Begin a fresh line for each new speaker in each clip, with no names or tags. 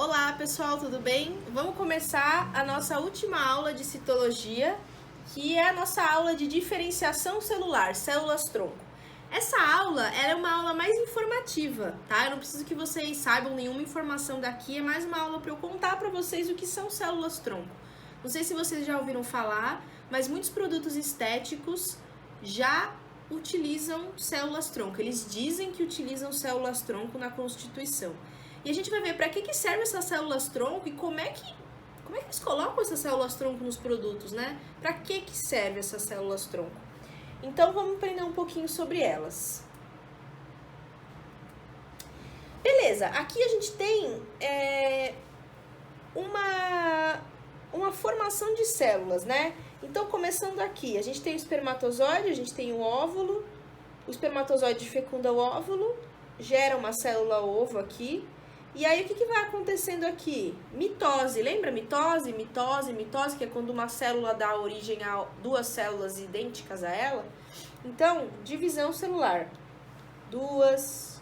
Olá pessoal, tudo bem? Vamos começar a nossa última aula de citologia, que é a nossa aula de diferenciação celular, células-tronco. Essa aula é uma aula mais informativa, tá? Eu não preciso que vocês saibam nenhuma informação daqui, é mais uma aula para eu contar para vocês o que são células-tronco. Não sei se vocês já ouviram falar, mas muitos produtos estéticos já utilizam células-tronco. Eles dizem que utilizam células-tronco na constituição. E a gente vai ver para que servem essas células-tronco e como é que eles colocam essas células-tronco nos produtos, né? Para que servem essas células-tronco? Então, vamos aprender um pouquinho sobre elas. Beleza, aqui a gente tem uma formação de células, né? Então, começando aqui, a gente tem o espermatozoide, a gente tem o óvulo, o espermatozoide fecunda o óvulo, gera uma célula-ovo aqui. E aí, o que vai acontecendo aqui? Mitose, lembra mitose, que é quando uma célula dá origem a duas células idênticas a ela? Então, divisão celular. Duas,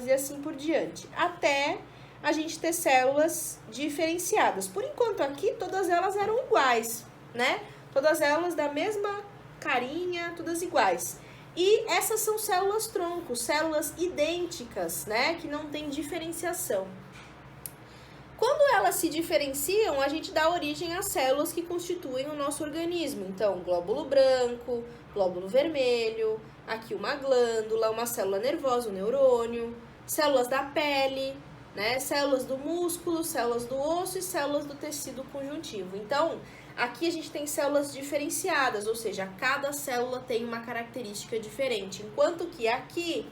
e assim por diante. Até a gente ter células diferenciadas. Por enquanto aqui, todas elas eram iguais, né? Todas elas da mesma carinha, todas iguais. E essas são células-tronco, células idênticas, né? Que não tem diferenciação. Quando elas se diferenciam, a gente dá origem às células que constituem o nosso organismo. Então, glóbulo branco, glóbulo vermelho, aqui uma glândula, uma célula nervosa, um neurônio, células da pele, né? Células do músculo, células do osso e células do tecido conjuntivo. Então, aqui a gente tem células diferenciadas, ou seja, cada célula tem uma característica diferente, enquanto que aqui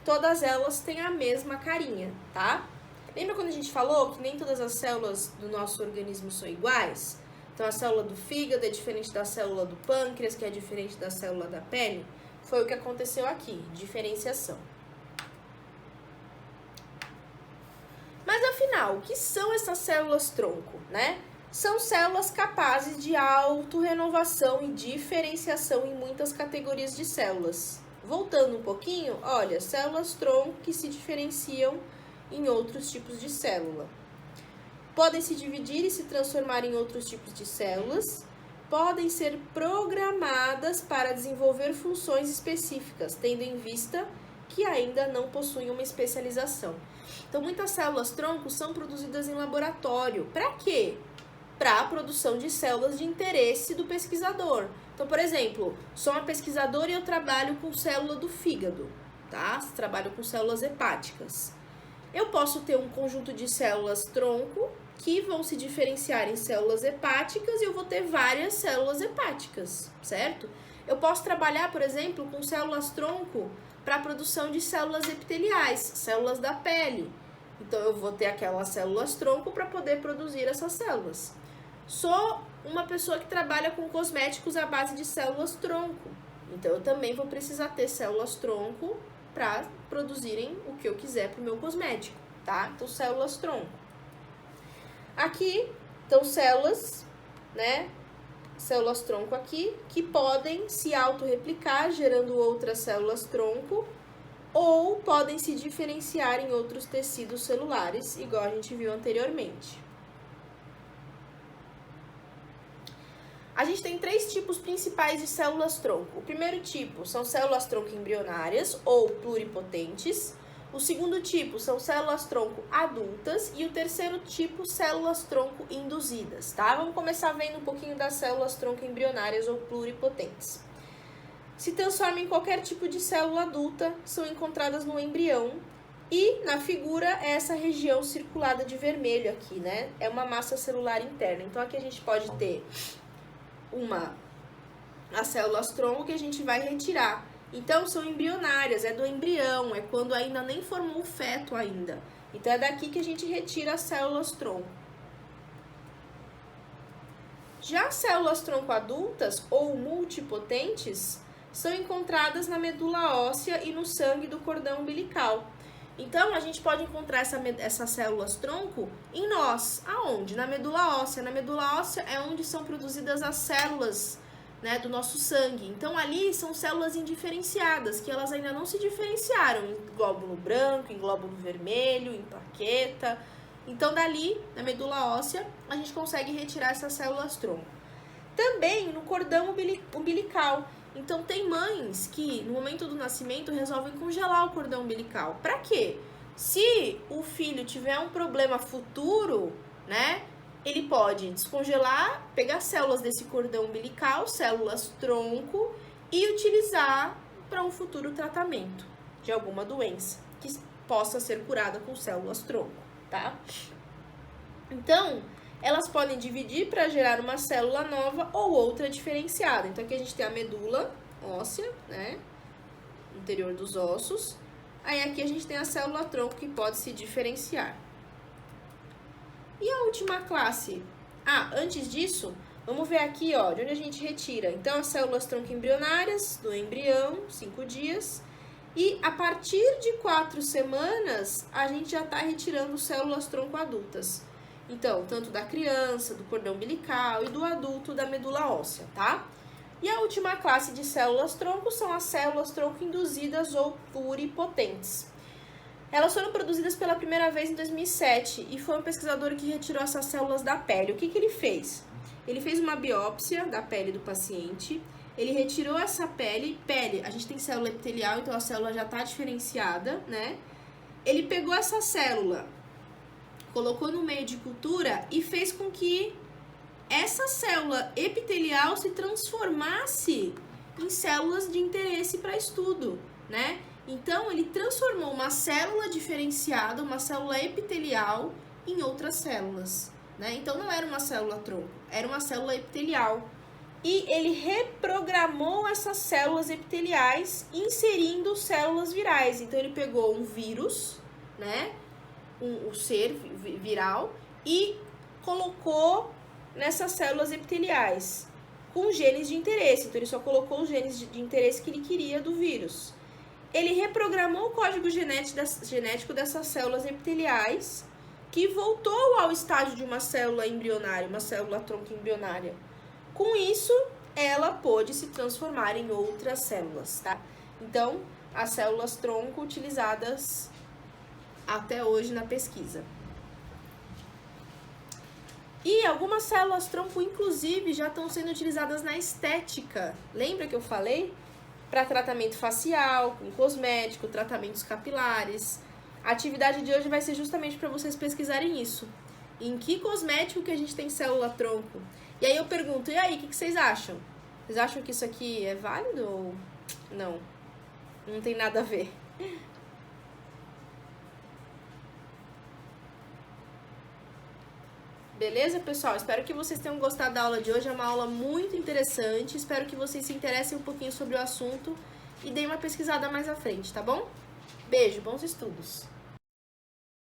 todas elas têm a mesma carinha, tá? Lembra quando a gente falou que nem todas as células do nosso organismo são iguais? Então a célula do fígado é diferente da célula do pâncreas, que é diferente da célula da pele? Foi o que aconteceu aqui, diferenciação. Mas afinal, o que são essas células-tronco, né? São células capazes de autorrenovação e diferenciação em muitas categorias de células. Voltando um pouquinho, olha, células-tronco que se diferenciam em outros tipos de célula. Podem se dividir e se transformar em outros tipos de células. Podem ser programadas para desenvolver funções específicas, tendo em vista que ainda não possuem uma especialização. Então, muitas células-tronco são produzidas em laboratório. Para quê? Para a produção de células de interesse do pesquisador. Então, por exemplo, sou uma pesquisadora e eu trabalho com célula do fígado, tá? Trabalho com células hepáticas. Eu posso ter um conjunto de células-tronco que vão se diferenciar em células hepáticas e eu vou ter várias células hepáticas, certo? Eu posso trabalhar, por exemplo, com células-tronco para a produção de células epiteliais, células da pele. Então, eu vou ter aquelas células-tronco para poder produzir essas células. Sou uma pessoa que trabalha com cosméticos à base de células-tronco. Então, eu também vou precisar ter células-tronco para produzirem o que eu quiser para o meu cosmético, tá? Então, células-tronco. Aqui estão células, né? Células-tronco aqui, que podem se autorreplicar, gerando outras células-tronco, ou podem se diferenciar em outros tecidos celulares, igual a gente viu anteriormente. A gente tem três tipos principais de células-tronco. O primeiro tipo são células-tronco embrionárias ou pluripotentes. O segundo tipo são células-tronco adultas. E o terceiro tipo, células-tronco induzidas, tá? Vamos começar vendo um pouquinho das células-tronco embrionárias ou pluripotentes. Se transformam em qualquer tipo de célula adulta, são encontradas no embrião. E na figura é essa região circulada de vermelho aqui, né? É uma massa celular interna. Então aqui a gente pode ter as células-tronco que a gente vai retirar. Então, são embrionárias, é do embrião, é quando ainda nem formou o feto ainda. Então, é daqui que a gente retira as células-tronco. Já as células-tronco adultas, ou multipotentes, são encontradas na medula óssea e no sangue do cordão umbilical. Então, a gente pode encontrar essas células-tronco em nós. Aonde? Na medula óssea. Na medula óssea é onde são produzidas as células né, do nosso sangue. Então, ali são células indiferenciadas, que elas ainda não se diferenciaram em glóbulo branco, em glóbulo vermelho, em plaqueta. Então, dali, na medula óssea, a gente consegue retirar essas células-tronco. Também no cordão umbilical. Então, tem mães que, no momento do nascimento, resolvem congelar o cordão umbilical. Para quê? Se o filho tiver um problema futuro, né, ele pode descongelar, pegar células desse cordão umbilical, células-tronco, e utilizar para um futuro tratamento de alguma doença que possa ser curada com células-tronco, tá? Então, elas podem dividir para gerar uma célula nova ou outra diferenciada. Então, aqui a gente tem a medula óssea, né, interior dos ossos. Aí, aqui a gente tem a célula-tronco que pode se diferenciar. E a última classe? Antes disso, vamos ver aqui, ó, de onde a gente retira. Então, as células-tronco embrionárias do embrião, 5 dias. E a partir de 4 semanas, a gente já está retirando células-tronco adultas. Então, tanto da criança, do cordão umbilical e do adulto da medula óssea, tá? E a última classe de células-tronco são as células-tronco induzidas ou pluripotentes. Elas foram produzidas pela primeira vez em 2007 e foi um pesquisador que retirou essas células da pele. O que ele fez? Ele fez uma biópsia da pele do paciente, ele retirou essa pele, a gente tem célula epitelial, então a célula já está diferenciada, né? Ele pegou essa célula, colocou no meio de cultura e fez com que essa célula epitelial se transformasse em células de interesse para estudo, né? Então, ele transformou uma célula diferenciada, uma célula epitelial, em outras células, né? Então, não era uma célula-tronco, era uma célula epitelial. E ele reprogramou essas células epiteliais, inserindo células virais. Então, ele pegou um vírus, né? Um ser viral, e colocou nessas células epiteliais, com genes de interesse. Então, ele só colocou os genes de interesse que ele queria do vírus. Ele reprogramou o código genético dessas células epiteliais, que voltou ao estágio de uma célula embrionária, uma célula-tronco embrionária. Com isso, ela pôde se transformar em outras células, tá? Então, as células-tronco utilizadas até hoje na pesquisa. E algumas células-tronco, inclusive, já estão sendo utilizadas na estética. Lembra que eu falei? Para tratamento facial, com cosmético, tratamentos capilares. A atividade de hoje vai ser justamente para vocês pesquisarem isso. Em que cosmético que a gente tem célula-tronco? E aí eu pergunto, e aí, o que vocês acham? Vocês acham que isso aqui é válido ou não? Não tem nada a ver. Beleza, pessoal? Espero que vocês tenham gostado da aula de hoje. É uma aula muito interessante. Espero que vocês se interessem um pouquinho sobre o assunto e deem uma pesquisada mais à frente, tá bom? Beijo, bons estudos!